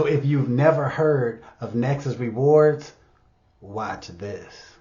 So if you've never heard of Nexus Rewards, watch this.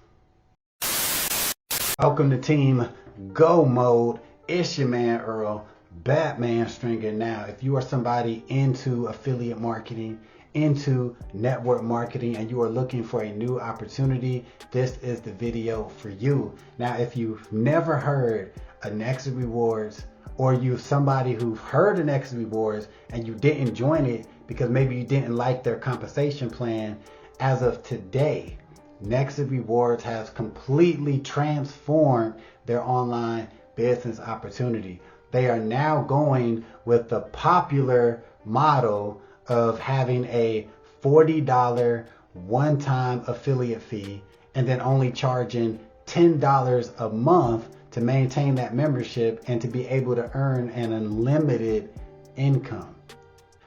Welcome to Team Go Mode. It's your man Earl, Batman Stringer. Now, if you are somebody into affiliate marketing, into network marketing, and you are looking for a new opportunity, this is the video for you. Now, if you've never heard of Nexus Rewards, or you're somebody who've heard of Nexus Rewards and you didn't join it because maybe you didn't like their compensation plan, as of today, Nexus Rewards has completely transformed their online business opportunity. They are now going with the popular model of having a $40 one-time affiliate fee and then only charging $10 a month to maintain that membership and to be able to earn an unlimited income.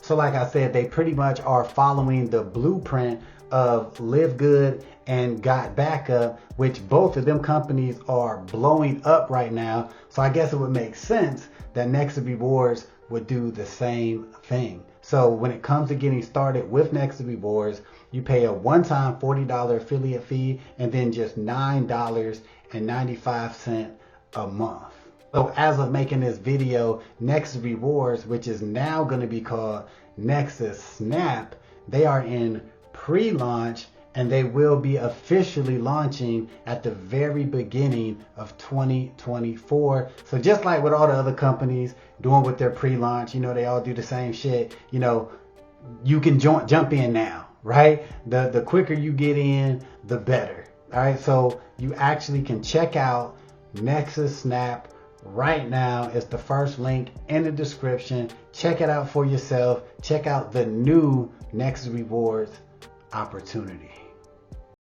So like I said, they pretty much are following the blueprint of Live Good and Got Backup, which both of them companies are blowing up right now. So I guess it would make sense that Nexus Rewards would do the same thing. So when it comes to getting started with Nexus Rewards, you pay a one-time $40 affiliate fee and then just $9.95 a month. So as of making this video, Nexus Rewards, which is now going to be called Nexus SNAP, they are in pre-launch and they will be officially launching at the very beginning of 2024. So just like with all the other companies doing with their pre-launch, you know, they all do the same shit. You know, you can jump in now, right? The quicker you get in, the better. All right, so you actually can check out Nexus SNAP right now. It's the first link in the description. Check it out for yourself. Check out the new Nexus Rewards opportunity.